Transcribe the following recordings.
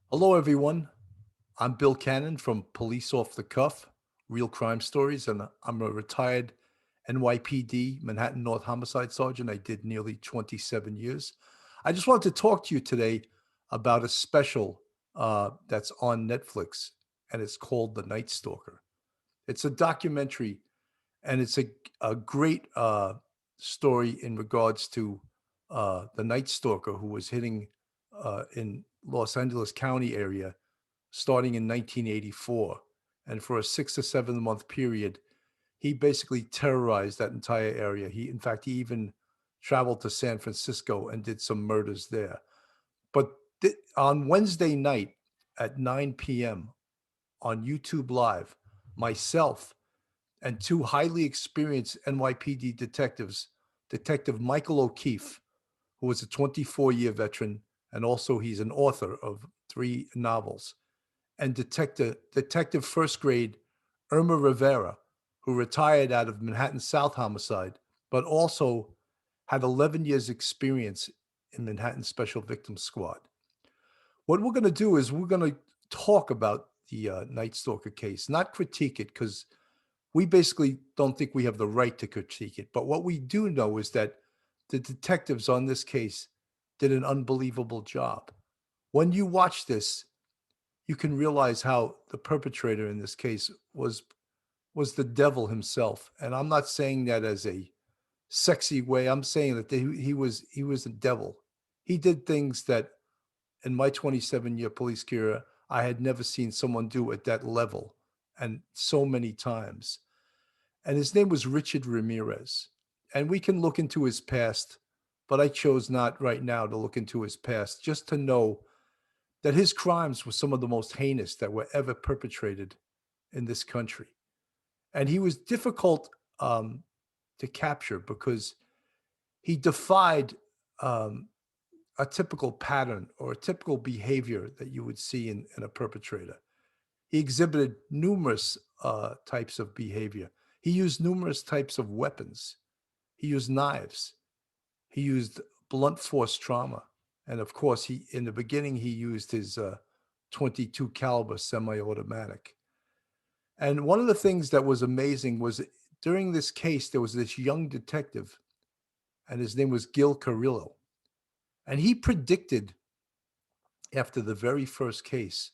Hello, everyone. I'm Bill Cannon from Police Off the Cuff, Real Crime Stories, and I'm a retired NYPD Manhattan North Homicide Sergeant. I did nearly 27 years. I just wanted to talk to you today about a special that's on Netflix, and it's called The Night Stalker. It's a documentary, and it's a great story in regards to the Night Stalker who was hitting in Los Angeles County area starting in 1984. And for a 6 to 7 month period, he basically terrorized that entire area. In fact, he even traveled to San Francisco and did some murders there. But on Wednesday night at 9 p.m. on YouTube Live, myself and two highly experienced NYPD detectives, Detective Michael O'Keefe, who is a 24-year veteran, and also he's an author of 3 novels, and Detective First Grade Irma Rivera, who retired out of Manhattan South Homicide, but also had 11 years experience in Manhattan Special Victims Squad. What we're going to do is we're going to talk about the Night Stalker case, not critique it, because we basically don't think we have the right to critique it. But what we do know is that the detectives on this case did an unbelievable job. When you watch this, you can realize how the perpetrator in this case was the devil himself. And I'm not saying that as a sexy way. I'm saying that he was the devil. He did things that in my 27-year police career I had never seen someone do at that level and so many times. And his name was Richard Ramirez. And we can look into his past, but I chose not right now to look into his past, just to know that his crimes were some of the most heinous that were ever perpetrated in this country. And he was difficult to capture because he defied um, a typical pattern or a typical behavior that you would see in a perpetrator. He exhibited numerous types of behavior. He used numerous types of weapons. He used knives. He used blunt force trauma. And of course, in the beginning, he used his 22 caliber semi-automatic. And one of the things that was amazing was during this case, there was this young detective, and his name was Gil Carrillo. And he predicted after the very first case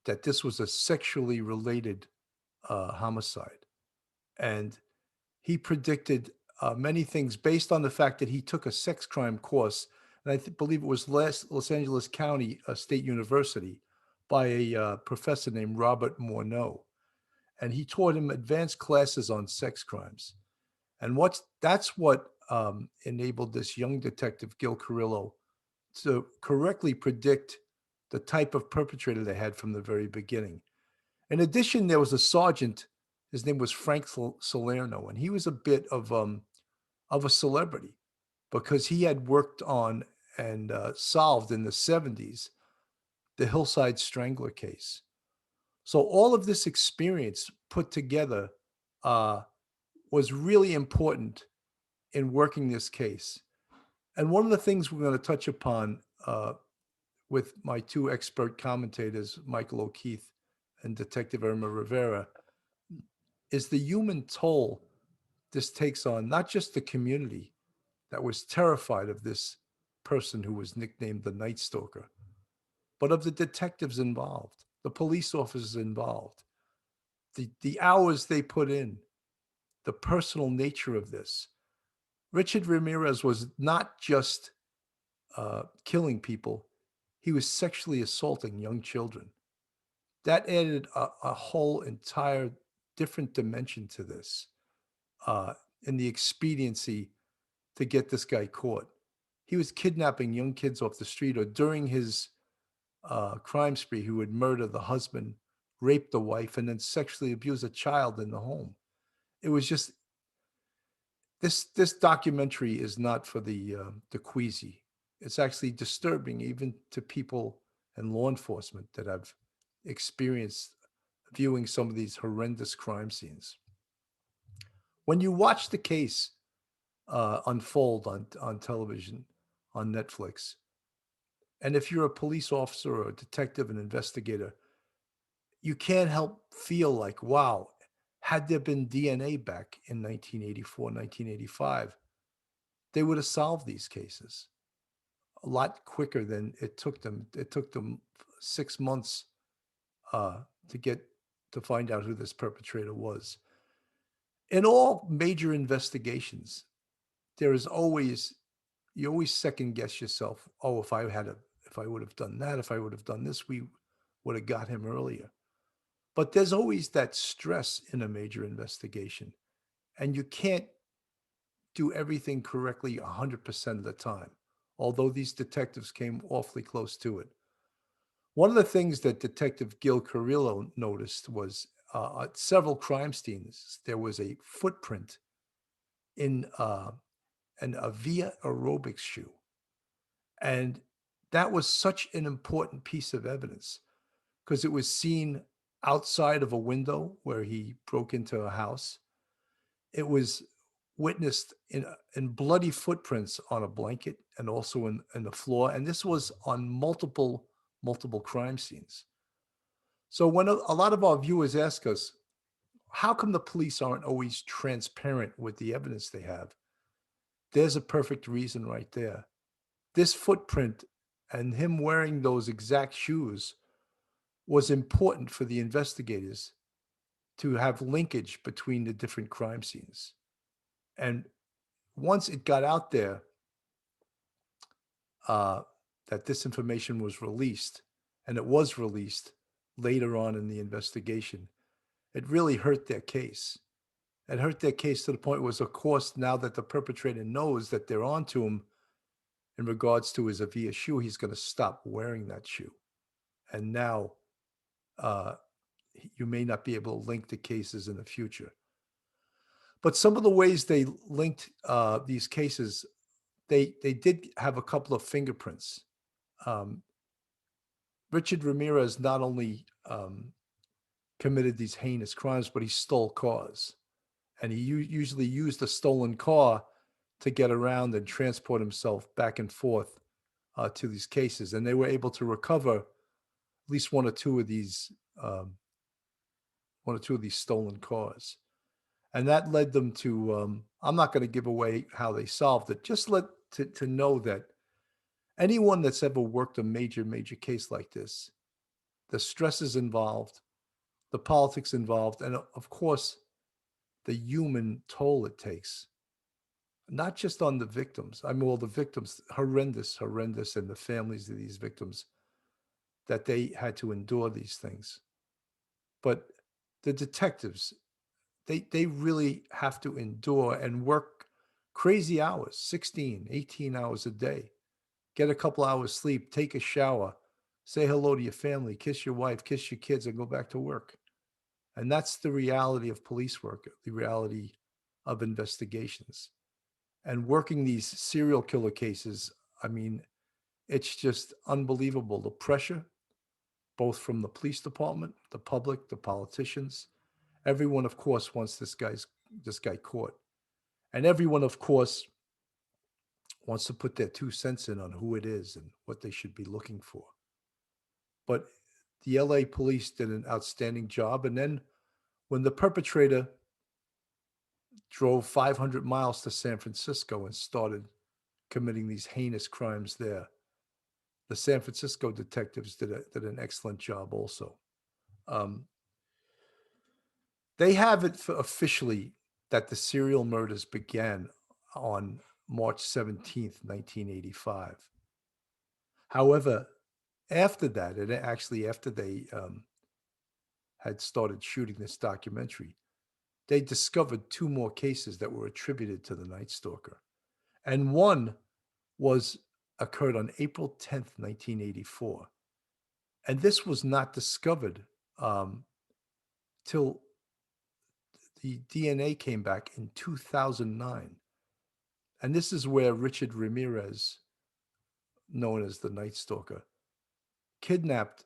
that this was a sexually related homicide. And he predicted many things based on the fact that he took a sex crime course, and believe it was Los Angeles County State University by a professor named Robert Morneau. And he taught him advanced classes on sex crimes. And that's what enabled this young detective, Gil Carrillo, to correctly predict the type of perpetrator they had from the very beginning. In addition, there was a sergeant. His name was Frank Salerno, and he was a bit of a celebrity because he had worked on and solved in the 70s the Hillside Strangler case. So all of this experience put together uh, was really important in working this case. And one of the things we're going to touch upon with my two expert commentators, Michael O'Keefe and Detective Irma Rivera, is the human toll this takes on not just the community that was terrified of this person who was nicknamed the Night Stalker, but of the detectives involved, the police officers involved, the hours they put in, the personal nature of this. Richard Ramirez was not just killing people, he was sexually assaulting young children. That added a whole entire different dimension to this uh, in the expediency to get this guy caught. He was kidnapping young kids off the street, or during his crime spree, he would murder the husband, rape the wife, and then sexually abuse a child in the home. It was just this documentary is not for the queasy. It's actually disturbing even to people and law enforcement that have experienced viewing some of these horrendous crime scenes. When you watch the case unfold on television, on Netflix, And if you're a police officer or a detective, an investigator, you can't help feel like, wow, had there been DNA back in 1984, 1985, they would have solved these cases a lot quicker than it took them. It took them 6 months to get to find out who this perpetrator was. In all major investigations, there is always you always second guess yourself. Oh, if I would have done that, if I would have done this, we would have got him earlier. But there's always that stress in a major investigation, and you can't do everything correctly 100% of the time. Although these detectives came awfully close to it. One of the things that Detective Gil Carrillo noticed was at several crime scenes, there was a footprint in a Via aerobics shoe. And that was such an important piece of evidence because it was seen outside of a window where he broke into a house. It was witnessed in bloody footprints on a blanket and also in the floor. And this was on multiple crime scenes. So when a lot of our viewers ask us, how come the police aren't always transparent with the evidence they have? There's a perfect reason right there. This footprint and him wearing those exact shoes was important for the investigators to have linkage between the different crime scenes. And once it got out there uh, that this information was released, and it was released later on in the investigation, it really hurt their case. It hurt their case to the point was, of course, now that the perpetrator knows that they're onto him in regards to his Avia shoe, he's going to stop wearing that shoe. And now uh, you may not be able to link the cases in the future. But some of the ways they linked these cases, they did have a couple of fingerprints. Um, Richard Ramirez not only committed these heinous crimes, but he stole cars. And he usually used a stolen car to get around and transport himself back and forth to these cases. And they were able to recover at least um, one or two of these stolen cars. And that led them to, I'm not going to give away how they solved it, just to know that anyone that's ever worked a major case like this, the stresses involved, the politics involved, and of course, the human toll it takes, not just on the victims. I mean, well, the victims, horrendous, and the families of these victims that they had to endure these things. But the detectives, they really have to endure and work crazy hours, 16, 18 hours a day, get a couple hours sleep, take a shower, say hello to your family, kiss your wife, kiss your kids, and go back to work. And that's the reality of police work, the reality of investigations. And working these serial killer cases, I mean, it's just unbelievable. The pressure, both from the police department, the public, the politicians, everyone, of course, wants this guy caught. And everyone, of course, wants to put their 2 cents in on who it is and what they should be looking for. But the LA police did an outstanding job. And then when the perpetrator drove 500 miles to San Francisco and started committing these heinous crimes there, the San Francisco detectives did an excellent job also. Um, they have it officially that the serial murders began on March 17th, 1985. However, after that, and actually after they had started shooting this documentary, they discovered two more cases that were attributed to the Night Stalker. And one was occurred on April 10th, 1984. And this was not discovered um, till the DNA came back in 2009. And this is where Richard Ramirez, known as the Night Stalker, kidnapped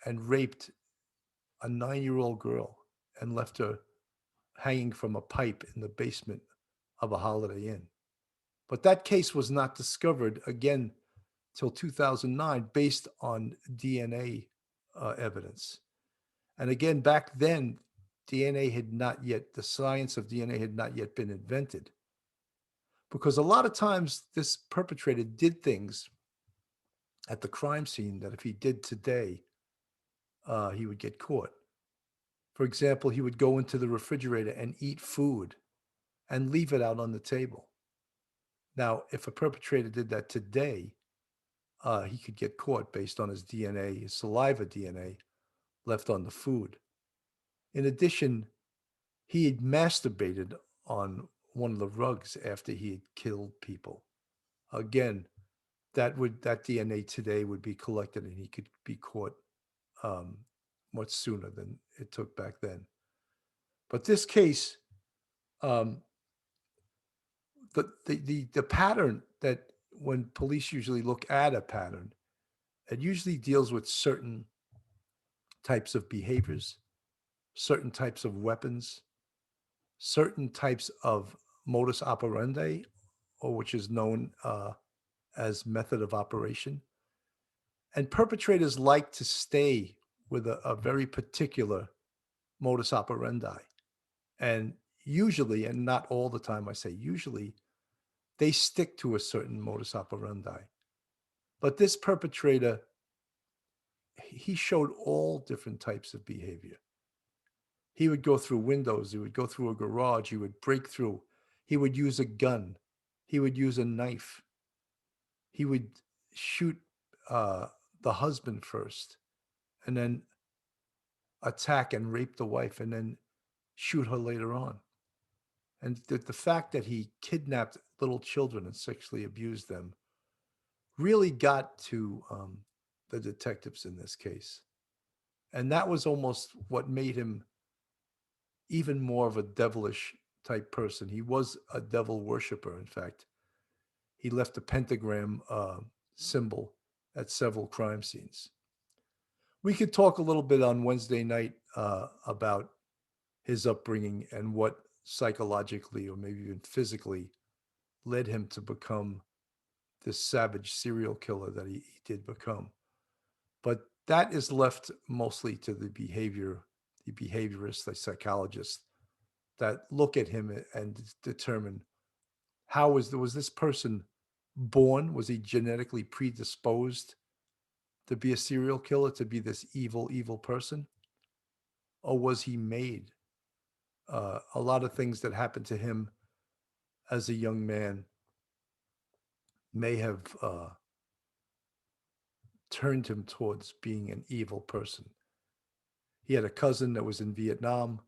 and raped a 9-year-old girl and left her hanging from a pipe in the basement of a Holiday Inn. But that case was not discovered again till 2009 based on DNA evidence. And again, back then, DNA had not yet, the science of DNA had not yet been invented. Because a lot of times this perpetrator did things at the crime scene that if he did today, he would get caught. For example, he would go into the refrigerator and eat food and leave it out on the table. Now, if a perpetrator did that today, he could get caught based on his DNA, his saliva DNA left on the food. In addition, he had masturbated on one of the rugs after he had killed people. Again, that DNA today would be collected and he could be caught um, much sooner than it took back then. But this case, um, the pattern that when police usually look at a pattern, it usually deals with certain types of behaviors, certain types of weapons, certain types of modus operandi, or which is known as method of operation. And perpetrators like to stay with a very particular modus operandi. And usually, and not all the time, I say usually, they stick to a certain modus operandi. But this perpetrator, he showed all different types of behavior. He would go through windows, he would go through a garage, he would break through, he would use a gun, he would use a knife, he would shoot uh, the husband first, and then attack and rape the wife, and then shoot her later on. And the fact that he kidnapped little children and sexually abused them really got to the detectives in this case. And that was almost what made him even more of a devilish type person. He was a devil worshiper, in fact. He left a pentagram symbol at several crime scenes. We could talk a little bit on Wednesday night about his upbringing and what psychologically or maybe even physically led him to become this savage serial killer that he did become. But that is left mostly to the behaviorists, the psychologists that look at him and determine how was this person born? Was he genetically predisposed to be a serial killer, to be this evil person? Or was he made? A lot of things that happened to him as a young man may have turned him towards being an evil person. He had a cousin that was in Vietnam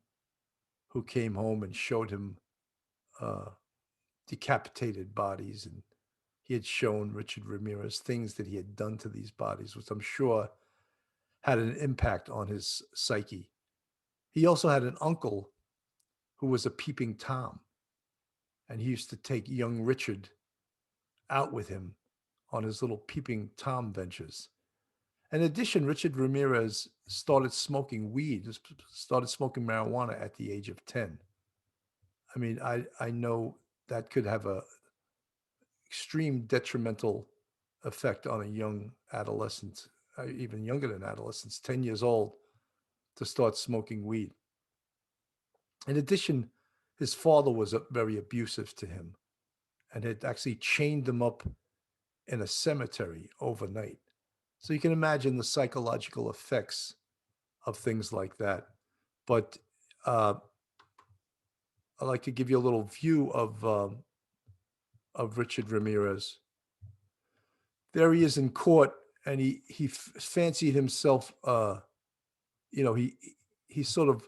who came home and showed him uh, decapitated bodies, and he had shown Richard Ramirez things that he had done to these bodies, which I'm sure had an impact on his psyche. He also had an uncle who was a peeping Tom, and he used to take young Richard out with him on his little peeping Tom ventures. In addition, Richard Ramirez started smoking weed, started smoking marijuana at the age of 10. I mean, I know that could have a extreme detrimental effect on a young adolescent, even younger than adolescents, 10 years old, to start smoking weed. In addition, his father was very abusive to him and had actually chained him up in a cemetery overnight. So you can imagine the psychological effects of things like that. But uh, I'd like to give you a little view of Richard Ramirez. There he is in court, and he fancied himself. You know, he sort of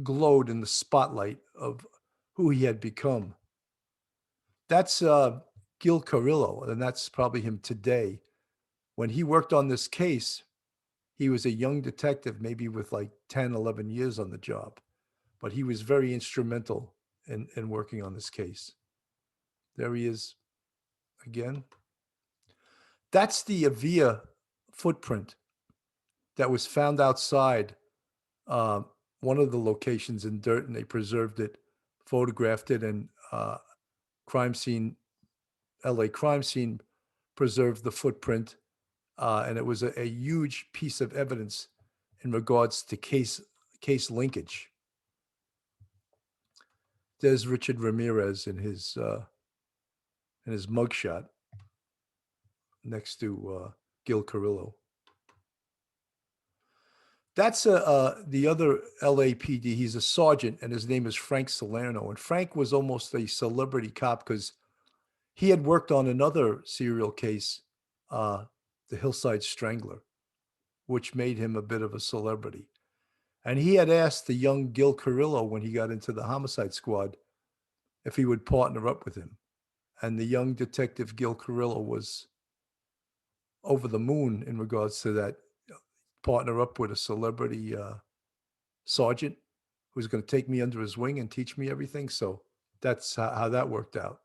glowed in the spotlight of who he had become. That's Gil Carrillo, and that's probably him today. When he worked on this case, he was a young detective, maybe with like 10, 11 years on the job, but he was very instrumental in working on this case. There he is again. That's the Avia footprint that was found outside uh, one of the locations in dirt, and they preserved it, photographed it, and crime scene, LA crime scene preserved the footprint, and it was a huge piece of evidence in regards to case linkage. There's Richard Ramirez in his mugshot next to Gil Carrillo. That's the other LAPD. He's a sergeant, and his name is Frank Salerno. And Frank was almost a celebrity cop because he had worked on another serial case, uh, the Hillside Strangler, which made him a bit of a celebrity. And he had asked the young Gil Carrillo when he got into the homicide squad if he would partner up with him. And the young detective Gil Carrillo was over the moon in regards to that, partner up with a celebrity sergeant who's going to take me under his wing and teach me everything. So that's how that worked out.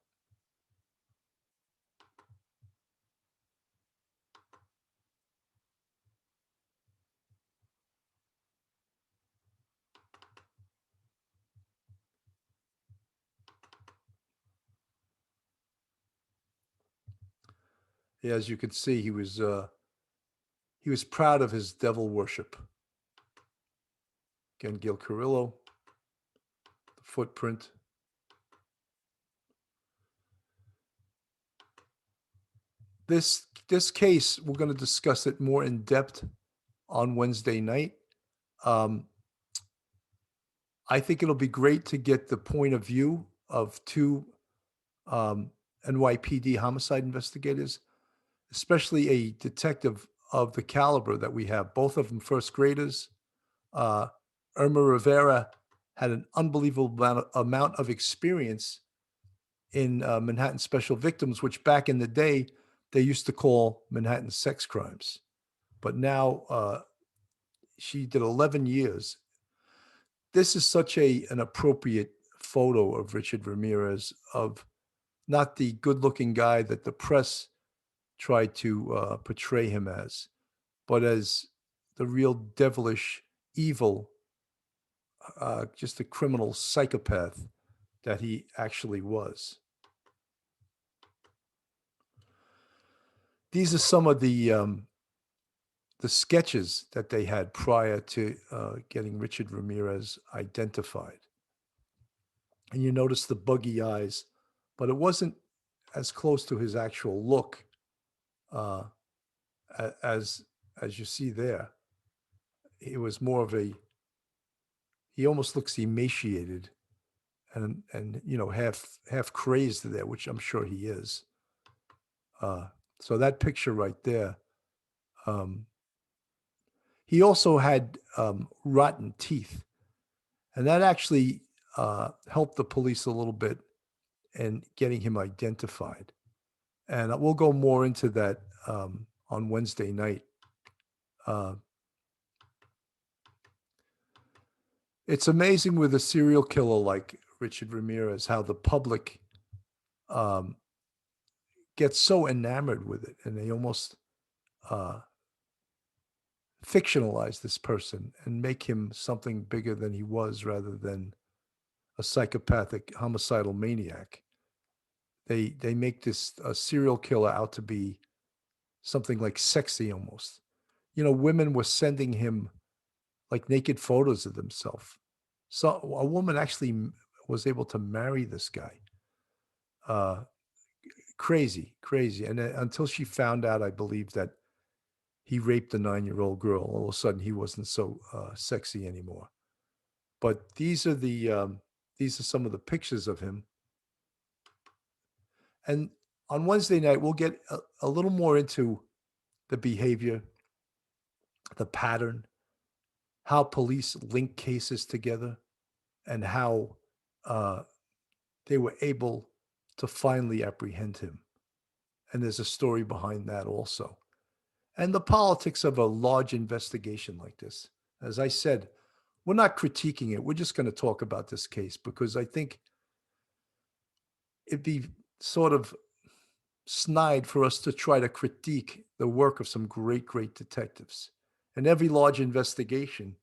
Yeah, as you can see, he was proud of his devil worship. Again, Gil Carrillo, the footprint. This case, we're going to discuss it more in depth on Wednesday night. Um, I think it'll be great to get the point of view of two um, NYPD homicide investigators, especially a detective of the caliber that we have. Both of them first graders. Uh, Irma Rivera had an unbelievable amount of experience in Manhattan Special Victims, which back in the day they used to call Manhattan sex crimes. But now she did 11 years. This is such an appropriate photo of Richard Ramirez, of not the good-looking guy that the press tried to portray him as, but as the real devilish evil, just a criminal psychopath that he actually was. These are some of the sketches that they had prior to getting Richard Ramirez identified. And you notice the buggy eyes, but it wasn't as close to his actual look uh, as you see there. It was more of a, he almost looks emaciated and half crazed there, which I'm sure he is. So that picture right there. Um, he also had rotten teeth, and that actually helped the police a little bit in getting him identified. And we'll go more into that on Wednesday night. Uh, it's amazing with a serial killer like Richard Ramirez how the public um, gets so enamored with it, and they almost uh, fictionalize this person and make him something bigger than he was, rather than a psychopathic homicidal maniac. They make this serial killer out to be something like sexy almost. Women were sending him like naked photos of themselves. So a woman actually was able to marry this guy. Uh, Crazy, crazy. And until she found out, I believe, that he raped a 9-year-old girl, all of a sudden he wasn't so sexy anymore. But these are some of the pictures of him. And on Wednesday night, we'll get a little more into the behavior, the pattern, how police link cases together, and how uh, they were able to finally apprehend him. And there's a story behind that also. And the politics of a large investigation like this. As I said, we're not critiquing it. We're just going to talk about this case because I think it'd be sort of snide for us to try to critique the work of some great, great detectives. In every large investigation,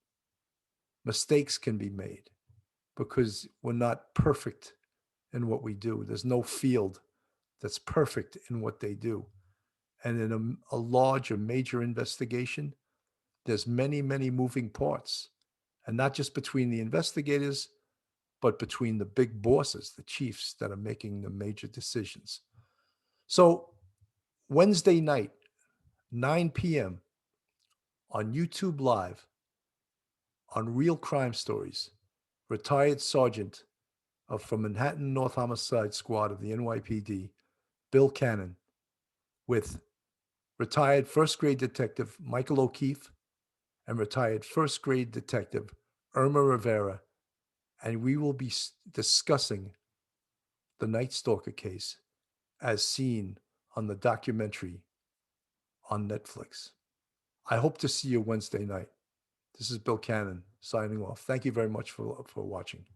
mistakes can be made because we're not perfect in what we do. There's no field that's perfect in what they do. And in a large or major investigation, there's many, many moving parts. And not just between the investigators, but between the big bosses, the chiefs that are making the major decisions. So Wednesday night, 9 p.m. on YouTube Live on Real Crime Stories, retired sergeant from Manhattan North Homicide Squad of the NYPD, Bill Cannon, with retired first grade detective Michael O'Keefe and retired first grade detective Irma Rivera. And we will be discussing the Night Stalker case as seen on the documentary on Netflix. I hope to see you Wednesday night. This is Bill Cannon signing off. Thank you very much for watching.